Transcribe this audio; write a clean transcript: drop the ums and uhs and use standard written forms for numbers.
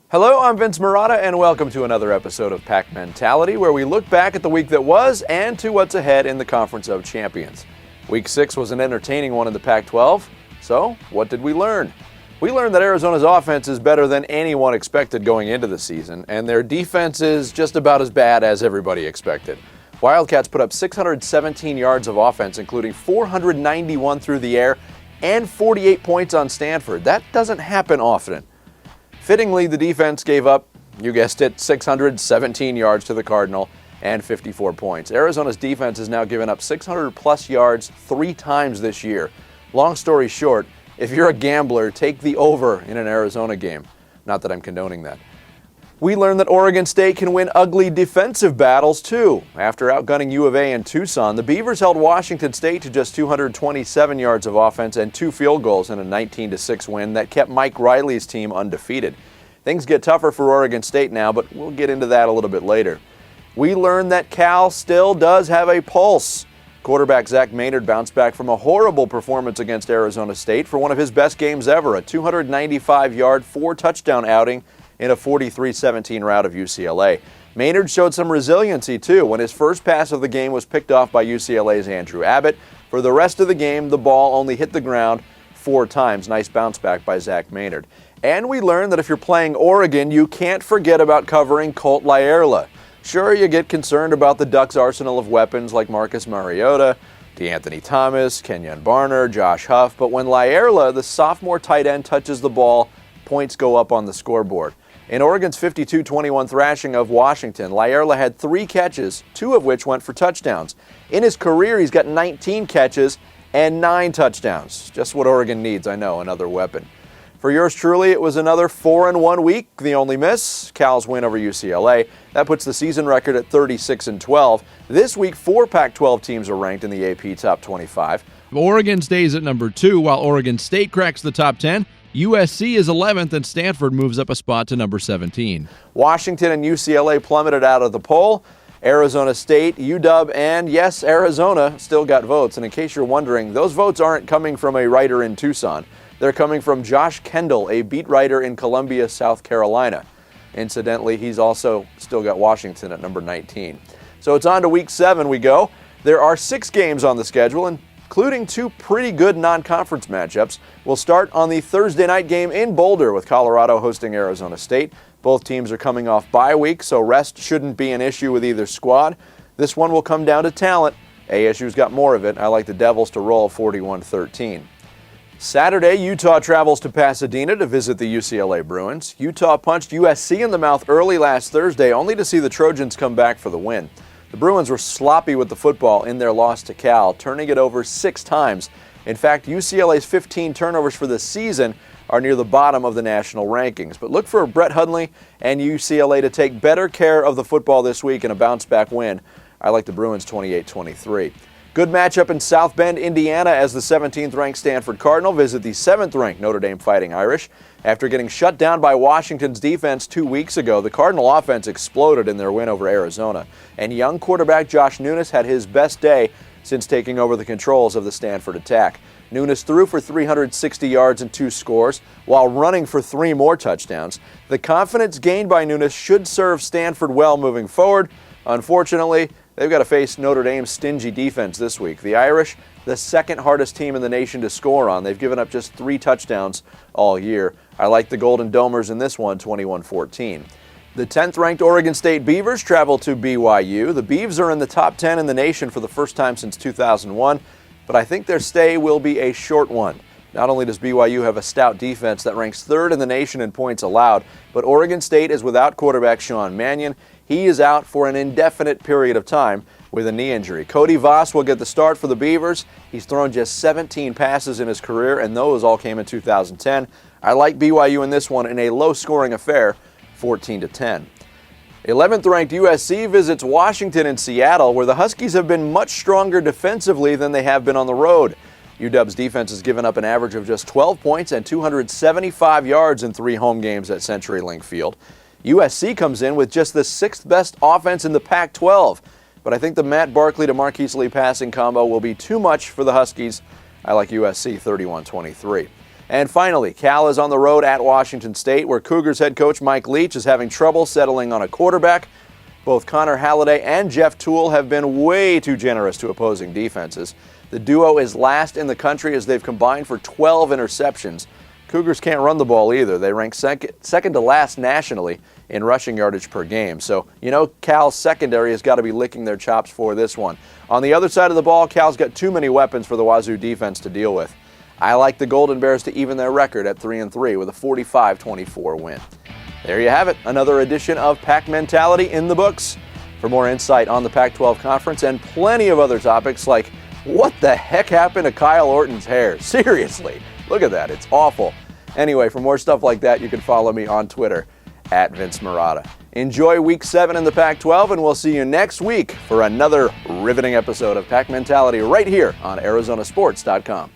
Hello, I'm Vince Marotta, and welcome to another episode of Pack Mentality, where we look back at the week that was and to what's ahead in the Conference of Champions. Week 6 was an entertaining one in the Pac-12, so what did we learn? We learned that Arizona's offense is better than anyone expected going into the season, and their defense is just about as bad as everybody expected. Wildcats put up 617 yards of offense, including 491 through the air and 48 points on Stanford. That doesn't happen often. Fittingly, the defense gave up, you guessed it, 617 yards to the Cardinal and 54 points. Arizona's defense has now given up 600-plus yards 3 times this year. Long story short, if you're a gambler, take the over in an Arizona game. Not that I'm condoning that. We learned that Oregon State can win ugly defensive battles, too. After outgunning U of A in Tucson, the Beavers held Washington State to just 227 yards of offense and 2 field goals in a 19-6 win that kept Mike Riley's team undefeated. Things get tougher for Oregon State now, but we'll get into that a little bit later. We learned that Cal still does have a pulse. Quarterback Zach Maynard bounced back from a horrible performance against Arizona State for one of his best games ever, a 295-yard, 4-touchdown outing in a 43-17 rout of UCLA. Maynard showed some resiliency, too, when his first pass of the game was picked off by UCLA's Andrew Abbott. For the rest of the game, the ball only hit the ground 4 times. Nice bounce back by Zach Maynard. And we learned that if you're playing Oregon, you can't forget about covering Colt Laierla. Sure, you get concerned about the Ducks' arsenal of weapons like Marcus Mariota, DeAnthony Thomas, Kenyon Barner, Josh Huff, but when Laierla, the sophomore tight end, touches the ball, points go up on the scoreboard. In Oregon's 52-21 thrashing of Washington, Laierla had 3 catches, 2 of which went for touchdowns. In his career, he's got 19 catches and 9 touchdowns. Just what Oregon needs, I know, another weapon. For yours truly, it was another 4-1 week. The only miss, Cal's win over UCLA. That puts the season record at 36-12. This week, 4 Pac-12 teams are ranked in the AP Top 25. Oregon stays at number 2, while Oregon State cracks the top 10. USC is 11th, and Stanford moves up a spot to number 17. Washington and UCLA plummeted out of the poll. Arizona State, UW, and yes, Arizona still got votes. And in case you're wondering, those votes aren't coming from a writer in Tucson. They're coming from Josh Kendall, a beat writer in Columbia, South Carolina. Incidentally, he's also still got Washington at number 19. So it's on to week 7 we go. There are 6 games on the schedule, including 2 pretty good non-conference matchups. We'll start on the Thursday night game in Boulder with Colorado hosting Arizona State. Both teams are coming off bye week, so rest shouldn't be an issue with either squad. This one will come down to talent. ASU's got more of it. I like the Devils to roll 41-13. Saturday, Utah travels to Pasadena to visit the UCLA Bruins. Utah punched USC in the mouth early last Thursday, only to see the Trojans come back for the win. The Bruins were sloppy with the football in their loss to Cal, turning it over 6 times. In fact, UCLA's 15 turnovers for the season are near the bottom of the national rankings. But look for Brett Hundley and UCLA to take better care of the football this week in a bounce-back win. I like the Bruins 28-23. Good matchup in South Bend, Indiana, as the 17th-ranked Stanford Cardinal visit the 7th-ranked Notre Dame Fighting Irish. After getting shut down by Washington's defense 2 weeks ago, the Cardinal offense exploded in their win over Arizona. And young quarterback Josh Nunes had his best day since taking over the controls of the Stanford attack. Nunes threw for 360 yards and 2 scores, while running for 3 more touchdowns. The confidence gained by Nunes should serve Stanford well moving forward. Unfortunately, they've got to face Notre Dame's stingy defense this week. The Irish, the second hardest team in the nation to score on. They've given up just 3 touchdowns all year. I like the Golden Domers in this one, 21-14. The 10th-ranked Oregon State Beavers travel to BYU. The Beavs are in the top 10 in the nation for the first time since 2001, but I think their stay will be a short one. Not only does BYU have a stout defense that ranks 3rd in the nation in points allowed, but Oregon State is without quarterback Sean Mannion. He is out for an indefinite period of time with a knee injury. Cody Voss will get the start for the Beavers. He's thrown just 17 passes in his career, and those all came in 2010. I like BYU in this one in a low-scoring affair, 14-10. 11th-ranked USC visits Washington in Seattle, where the Huskies have been much stronger defensively than they have been on the road. UW's defense has given up an average of just 12 points and 275 yards in 3 home games at CenturyLink Field. USC comes in with just the 6th best offense in the Pac-12, but I think the Matt Barkley to Marquise Lee passing combo will be too much for the Huskies. I like USC 31-23. And finally, Cal is on the road at Washington State, where Cougars head coach Mike Leach is having trouble settling on a quarterback. Both Connor Halliday and Jeff Toole have been way too generous to opposing defenses. The duo is last in the country as they've combined for 12 interceptions. Cougars can't run the ball either. They rank second to last nationally in rushing yardage per game. So, Cal's secondary has got to be licking their chops for this one. On the other side of the ball, Cal's got too many weapons for the Wazoo defense to deal with. I like the Golden Bears to even their record at 3-3 with a 45-24 win. There you have it, another edition of Pack Mentality in the books. For more insight on the Pac-12 Conference and plenty of other topics like what the heck happened to Kyle Orton's hair? Seriously, look at that, it's awful. Anyway, for more stuff like that, you can follow me on Twitter at Vince Marotta. Enjoy Week 7 in the Pac-12, and we'll see you next week for another riveting episode of Pack Mentality right here on ArizonaSports.com.